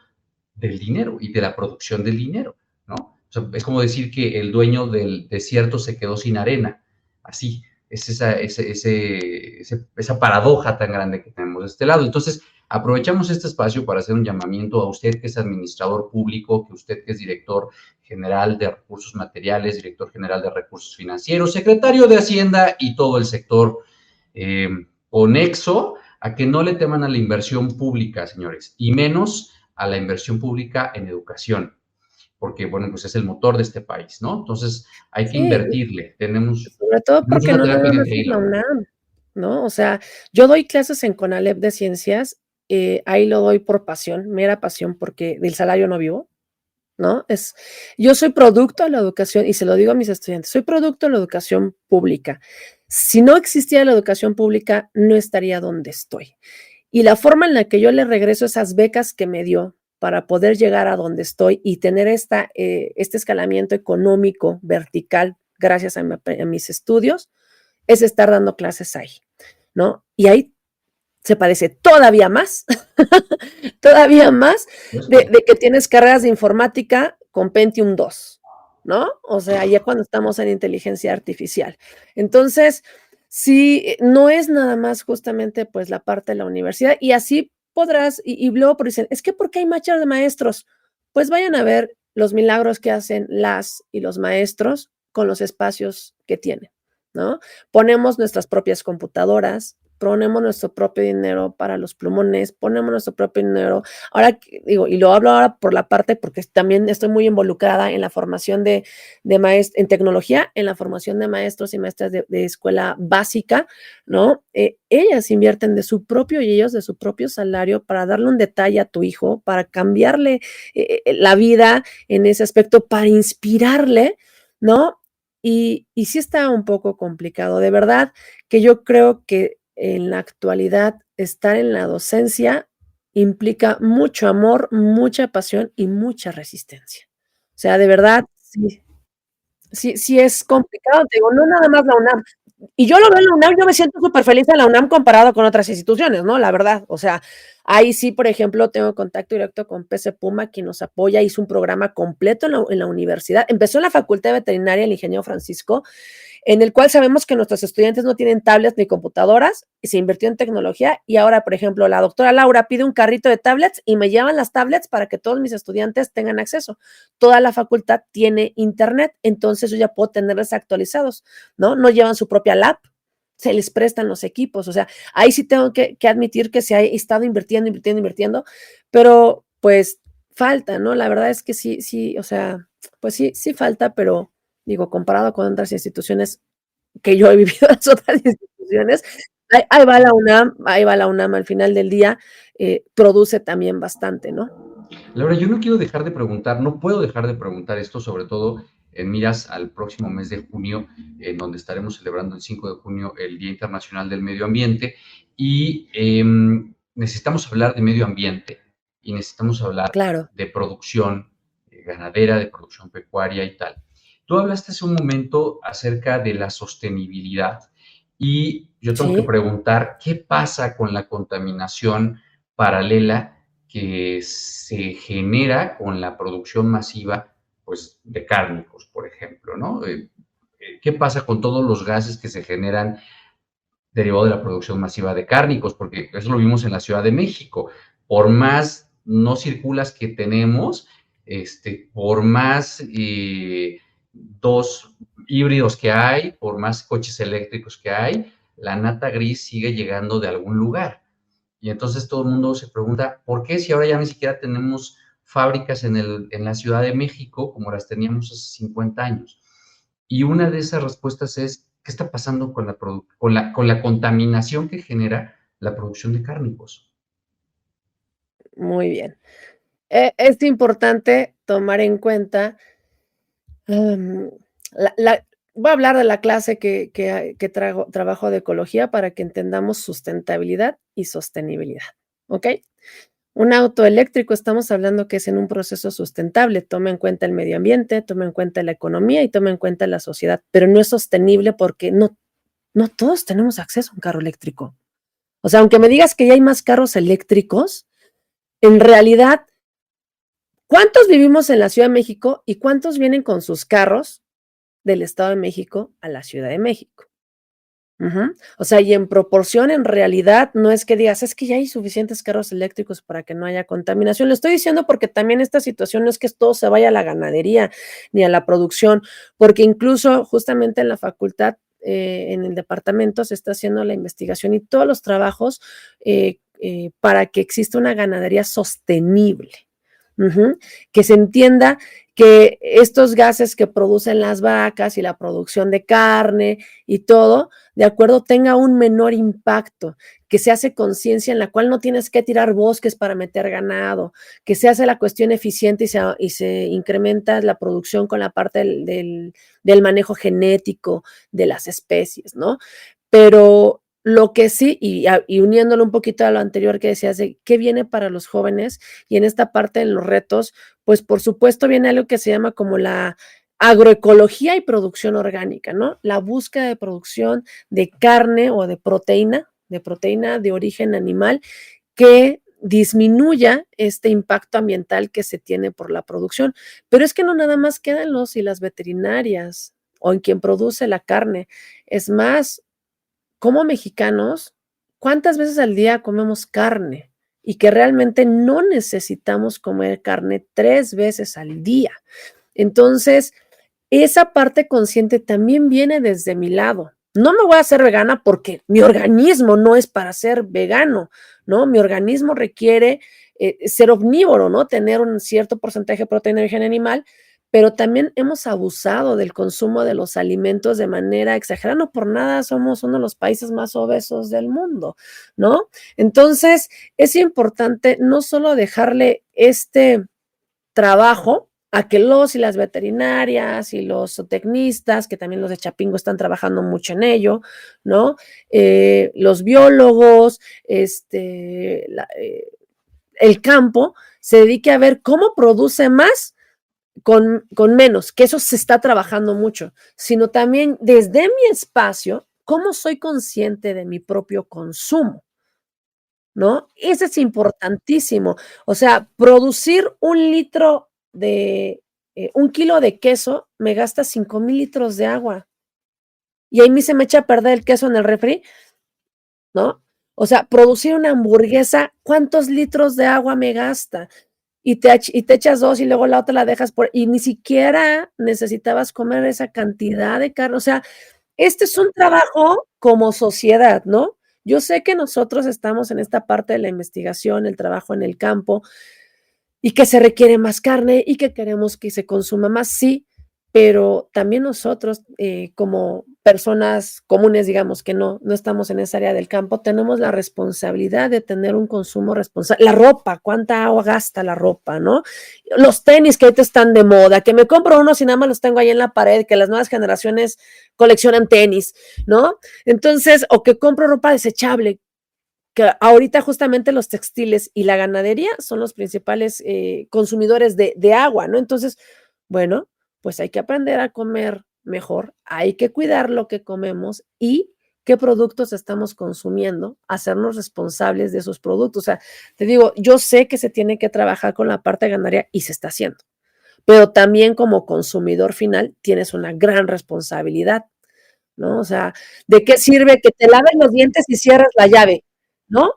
del dinero y de la producción del dinero, ¿no? O sea, es como decir que el dueño del desierto se quedó sin arena, así, es esa paradoja tan grande que tenemos de este lado. Entonces, aprovechamos este espacio para hacer un llamamiento a usted que es administrador público, que usted que es director general de recursos materiales, director general de recursos financieros, secretario de Hacienda y todo el sector eh, conexo, a que no le teman a la inversión pública, señores, y menos a la inversión pública en educación, porque, bueno, pues es el motor de este país, ¿no? Entonces, hay que Sí, invertirle. Tenemos, sobre todo tenemos porque una no tarea nada más pendiente ahí, es la Laura. UNAM, ¿no? O sea, yo doy clases en CONALEP de ciencias, ahí lo doy por pasión, mera pasión, porque del salario no vivo, ¿no? Yo soy producto de la educación, y se lo digo a mis estudiantes, soy producto de la educación pública. Si no existiera la educación pública, no estaría donde estoy. Y la forma en la que yo le regreso esas becas que me dio para poder llegar a donde estoy y tener este escalamiento económico vertical gracias a mis estudios, es estar dando clases ahí, ¿no? Y ahí se parece todavía más, todavía más de que tienes carreras de informática con Pentium 2, ¿no? O sea, ya cuando estamos en inteligencia artificial. Entonces, sí, no es nada más justamente pues la parte de la universidad y así podrás, y luego dicen, es que ¿por qué hay marchas de maestros? Pues vayan a ver los milagros que hacen las y los maestros con los espacios que tienen, ¿no? Ponemos nuestras propias computadoras, ponemos nuestro propio dinero para los plumones, ponemos nuestro propio dinero. Ahora digo, y lo hablo ahora por la parte, porque también estoy muy involucrada en la formación de maestros, en tecnología, en la formación de maestros y maestras de escuela básica, ¿no? Ellas invierten de su propio y ellos de su propio salario para darle un detalle a tu hijo, para cambiarle la vida en ese aspecto, para inspirarle, ¿no? Y sí está un poco complicado, de verdad que yo creo que en la actualidad estar en la docencia implica mucho amor, mucha pasión y mucha resistencia. O sea, de verdad, Sí, sí es complicado, te digo, no nada más la UNAM. Y yo lo veo en la UNAM, yo me siento súper feliz en la UNAM comparado con otras instituciones, ¿no? La verdad, o sea, ahí sí, por ejemplo, tengo contacto directo con PC Puma, quien nos apoya, hizo un programa completo en la universidad, empezó en la Facultad de Veterinaria el ingeniero Francisco, en el cual sabemos que nuestros estudiantes no tienen tablets ni computadoras, y se invirtió en tecnología, y ahora, por ejemplo, la doctora Laura pide un carrito de tablets y me llevan las tablets para que todos mis estudiantes tengan acceso. Toda la facultad tiene internet, entonces yo ya puedo tenerles actualizados, ¿no? No llevan su propia lab, se les prestan los equipos, o sea, ahí sí tengo que admitir que se ha estado invirtiendo, pero pues falta, ¿no? La verdad es que sí, o sea, pues sí falta, pero digo, comparado con otras instituciones que yo he vivido en las otras instituciones, ahí va la UNAM al final del día, produce también bastante, ¿no? Laura, yo no quiero dejar de preguntar, no puedo dejar de preguntar esto, sobre todo en miras al próximo mes de junio, en donde estaremos celebrando el 5 de junio el Día Internacional del Medio Ambiente, y necesitamos hablar de medio ambiente y necesitamos hablar Claro, de producción ganadera, de producción pecuaria y tal. Tú hablaste hace un momento acerca de la sostenibilidad y yo tengo que sí, preguntar, ¿qué pasa con la contaminación paralela que se genera con la producción masiva, pues, de cárnicos, por ejemplo, ¿no? ¿Qué pasa con todos los gases que se generan derivado de la producción masiva de cárnicos? Porque eso lo vimos en la Ciudad de México. Por más no circulas que tenemos, por más dos híbridos que hay, por más coches eléctricos que hay, la nata gris sigue llegando de algún lugar. Y entonces todo el mundo se pregunta, ¿por qué si ahora ya ni siquiera tenemos fábricas en la Ciudad de México como las teníamos hace 50 años? Y una de esas respuestas es, ¿qué está pasando con la contaminación que genera la producción de cárnicos? muy bien. Es importante tomar en cuenta, am, voy a hablar de la clase que trabajo de ecología para que entendamos sustentabilidad y sostenibilidad, ¿ok? Un auto eléctrico, estamos hablando que es en un proceso sustentable, toma en cuenta el medio ambiente, toma en cuenta la economía y toma en cuenta la sociedad, pero no es sostenible porque no todos tenemos acceso a un carro eléctrico. O sea, aunque me digas que ya hay más carros eléctricos, en realidad, ¿cuántos vivimos en la Ciudad de México y cuántos vienen con sus carros del Estado de México a la Ciudad de México? Ujú. O sea, y en proporción, en realidad, no es que digas, es que ya hay suficientes carros eléctricos para que no haya contaminación. Lo estoy diciendo porque también esta situación no es que todo se vaya a la ganadería ni a la producción, porque incluso justamente en la facultad, en el departamento, se está haciendo la investigación y todos los trabajos para que exista una ganadería sostenible. Ujú. Que se entienda que estos gases que producen las vacas y la producción de carne y todo, de acuerdo, tenga un menor impacto, que se hace conciencia en la cual no tienes que tirar bosques para meter ganado, que se hace la cuestión eficiente y se incrementa la producción con la parte del manejo genético de las especies, ¿no? Pero lo que sí, y uniéndolo un poquito a lo anterior que decías de qué viene para los jóvenes, y en esta parte en los retos, pues por supuesto viene algo que se llama como la agroecología y producción orgánica, ¿no? La búsqueda de producción de carne o de proteína de origen animal que disminuya este impacto ambiental que se tiene por la producción. Pero es que no nada más quedan los y las veterinarias o en quien produce la carne. Es más, como mexicanos, ¿cuántas veces al día comemos carne? Y que realmente no necesitamos comer carne 3 veces al día. Entonces, esa parte consciente también viene desde mi lado. No me voy a hacer vegana porque mi organismo no es para ser vegano, ¿no? Mi organismo requiere ser omnívoro, ¿no? Tener un cierto porcentaje de proteína de origen animal, pero también hemos abusado del consumo de los alimentos de manera exagerada. No por nada somos uno de los países más obesos del mundo, ¿no? Entonces, es importante no solo dejarle este trabajo a que los y las veterinarias y los zootecnistas, que también los de Chapingo están trabajando mucho en ello, ¿no? Los biólogos, el campo, se dedique a ver cómo produce más con menos, que eso se está trabajando mucho, sino también desde mi espacio, cómo soy consciente de mi propio consumo, ¿no? Ese es importantísimo. O sea, producir 1 litro de, 1 kilo de queso me gasta 5,000 litros de agua. Y ahí se me echa a perder el queso en el refri, ¿no? O sea, producir una hamburguesa, ¿cuántos litros de agua me gasta? Y te echas 2 y luego la otra la dejas y ni siquiera necesitabas comer esa cantidad de carne. O sea, este es un trabajo como sociedad, ¿no? Yo sé que nosotros estamos en esta parte de la investigación, el trabajo en el campo, y que se requiere más carne y que queremos que se consuma más, sí, pero también nosotros, como personas comunes, digamos, que no estamos en esa área del campo, tenemos la responsabilidad de tener un consumo responsable. La ropa, ¿cuánta agua gasta la ropa, no? Los tenis que ahorita están de moda, que me compro unos y nada más los tengo ahí en la pared, que las nuevas generaciones coleccionan tenis, ¿no? Entonces, o que compro ropa desechable, que ahorita justamente los textiles y la ganadería son los principales consumidores de agua, ¿no? Entonces, bueno, pues hay que aprender a comer mejor, hay que cuidar lo que comemos y qué productos estamos consumiendo, hacernos responsables de esos productos. O sea, te digo, yo sé que se tiene que trabajar con la parte ganadería y se está haciendo, pero también como consumidor final tienes una gran responsabilidad, ¿no? O sea, ¿de qué sirve que te laves los dientes y cierres la llave, ¿no?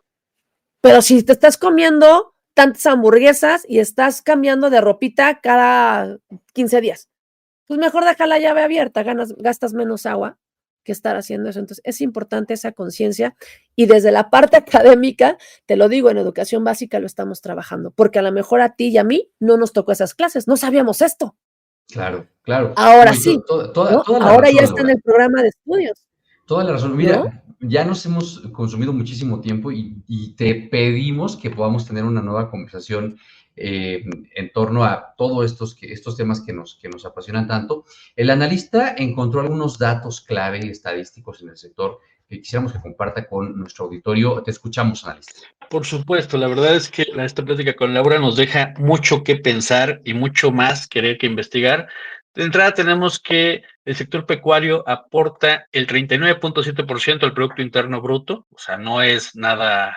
Pero si te estás comiendo tantas hamburguesas y estás cambiando de ropita cada 15 días, pues mejor deja la llave abierta, gastas menos agua que estar haciendo eso. Entonces, es importante esa conciencia y desde la parte académica, te lo digo, en educación básica lo estamos trabajando, porque a lo mejor a ti y a mí no nos tocó esas clases, no sabíamos esto. Claro, claro. Ahora No, y sí, toda, ¿no? toda la Ahora ya razón, está en Laura. el programa de estudios, Toda la razón. ¿no? Mira, ya nos hemos consumido muchísimo tiempo y te pedimos que podamos tener una nueva conversación en torno a todos estos temas que nos apasionan tanto. El analista encontró algunos datos clave estadísticos en el sector que quisiéramos que comparta con nuestro auditorio. Te escuchamos, analista. Por supuesto, la verdad es que esta plática con Laura nos deja mucho que pensar y mucho más querer que investigar. De entrada tenemos que el sector pecuario aporta el 39.7% al Producto Interno Bruto, o sea, no es nada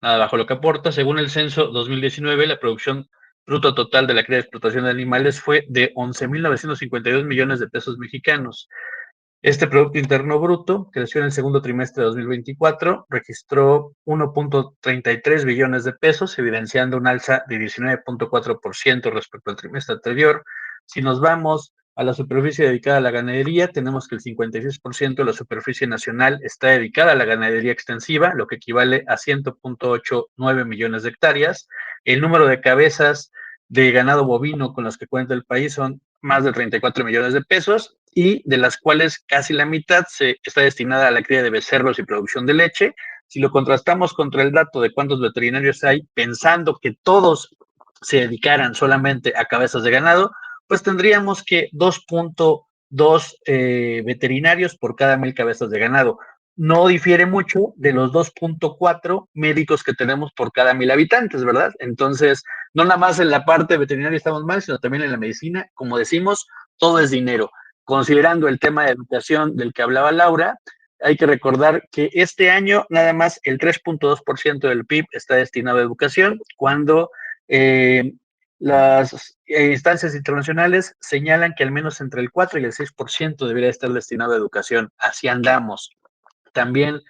bajo lo que aporta. Según el censo 2019, la producción bruto total de la cría de explotación de animales fue de 11.952 millones de pesos mexicanos. Este Producto Interno Bruto creció en el segundo trimestre de 2024, registró 1.33 billones de pesos, evidenciando un alza de 19.4% respecto al trimestre anterior. Si nos vamos a la superficie dedicada a la ganadería, tenemos que el 56% de la superficie nacional está dedicada a la ganadería extensiva, lo que equivale a 100.89 millones de hectáreas. El número de cabezas de ganado bovino con las que cuenta el país son más de 34 millones de pesos y de las cuales casi la mitad se está destinada a la cría de becerros y producción de leche. Si lo contrastamos contra el dato de cuántos veterinarios hay, pensando que todos se dedicaran solamente a cabezas de ganado, pues tendríamos que 2.2 veterinarios por cada 1,000 cabezas de ganado. No difiere mucho de los 2.4 médicos que tenemos por cada 1,000 habitantes, ¿verdad? Entonces, no nada más en la parte veterinaria estamos mal, sino también en la medicina. Como decimos, todo es dinero. Considerando el tema de educación del que hablaba Laura, hay que recordar que este año nada más el 3.2% del PIB está destinado a educación, cuando las instancias internacionales señalan que al menos entre el 4 y el 6% debería estar destinado a educación. Así andamos. También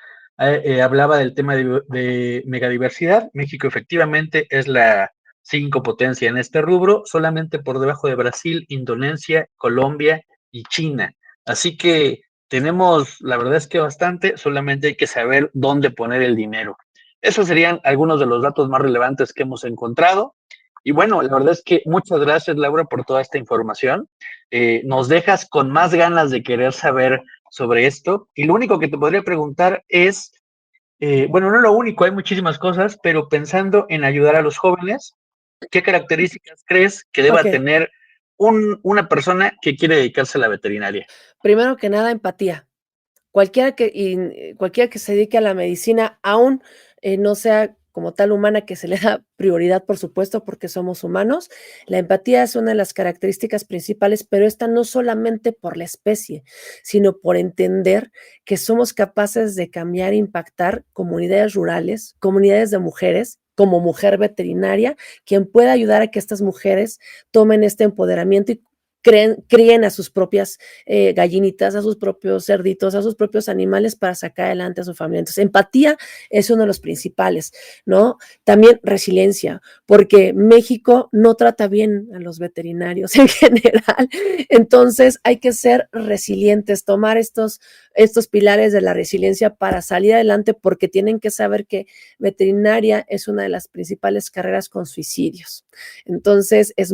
hablaba del tema de megadiversidad. México efectivamente es la 5 potencia en este rubro, solamente por debajo de Brasil, Indonesia, Colombia y China. Así que tenemos, la verdad es que bastante, solamente hay que saber dónde poner el dinero. Esos serían algunos de los datos más relevantes que hemos encontrado. Y bueno, la verdad es que muchas gracias, Laura, por toda esta información. Nos dejas con más ganas de querer saber sobre esto. Y lo único que te podría preguntar es, bueno, no lo único, hay muchísimas cosas, pero pensando en ayudar a los jóvenes, ¿qué características crees que deba Ok, tener una persona que quiere dedicarse a la veterinaria? primero que nada, empatía. Cualquiera que se dedique a la medicina, aún no sea como tal humana, que se le da prioridad, por supuesto, porque somos humanos. La empatía es una de las características principales, pero esta no solamente por la especie, sino por entender que somos capaces de cambiar e impactar comunidades rurales, comunidades de mujeres, como mujer veterinaria, quien pueda ayudar a que estas mujeres tomen este empoderamiento y críen a sus propias gallinitas, a sus propios cerditos, a sus propios animales para sacar adelante a su familia. Entonces, empatía es uno de los principales, ¿no? También resiliencia, porque México no trata bien a los veterinarios en general. Entonces, hay que ser resilientes, tomar estos pilares de la resiliencia para salir adelante, porque tienen que saber que veterinaria es una de las principales carreras con suicidios. Entonces, es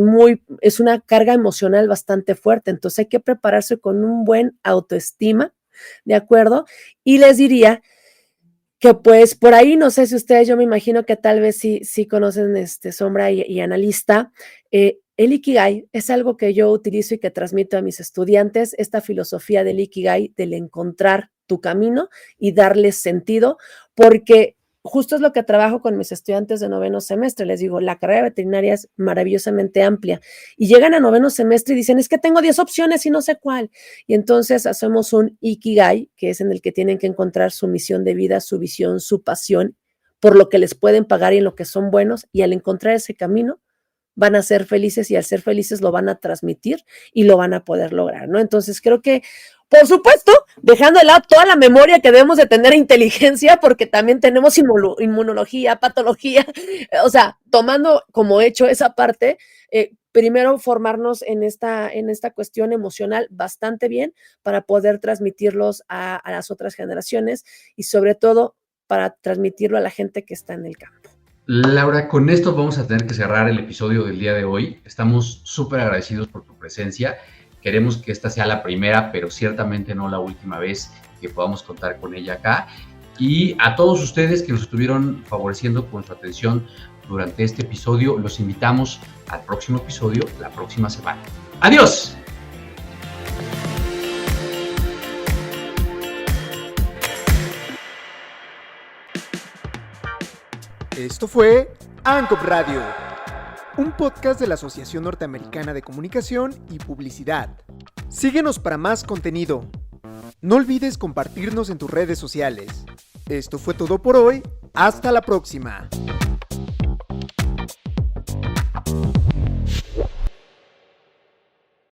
una carga emocional bastante fuerte. Entonces, hay que prepararse con un buen autoestima, ¿de acuerdo? Y les diría que pues por ahí, no sé si ustedes, yo me imagino que tal vez sí conocen Sombra y Analista. El Ikigai es algo que yo utilizo y que transmito a mis estudiantes, esta filosofía del Ikigai, del encontrar tu camino y darle sentido, porque justo es lo que trabajo con mis estudiantes de noveno semestre. Les digo, la carrera veterinaria es maravillosamente amplia y llegan a noveno semestre y dicen, es que tengo 10 opciones y no sé cuál. Y entonces hacemos un Ikigai, que es en el que tienen que encontrar su misión de vida, su visión, su pasión, por lo que les pueden pagar y en lo que son buenos, y al encontrar ese camino van a ser felices, y al ser felices lo van a transmitir y lo van a poder lograr, ¿no? Entonces creo que, por supuesto, dejando de lado toda la memoria que debemos de tener, inteligencia, porque también tenemos inmunología, patología, o sea, tomando como hecho esa parte, primero formarnos en esta cuestión emocional bastante bien para poder transmitirlos a las otras generaciones y sobre todo para transmitirlo a la gente que está en el campo. Laura, con esto vamos a tener que cerrar el episodio del día de hoy. Estamos súper agradecidos por tu presencia. Queremos que esta sea la primera, pero ciertamente no la última vez que podamos contar con ella acá. Y a todos ustedes que nos estuvieron favoreciendo con su atención durante este episodio, los invitamos al próximo episodio la próxima semana. ¡Adiós! Esto fue ANCOP Radio, un podcast de la Asociación Norteamericana de Comunicación y Publicidad. Síguenos para más contenido. No olvides compartirnos en tus redes sociales. Esto fue todo por hoy. Hasta la próxima.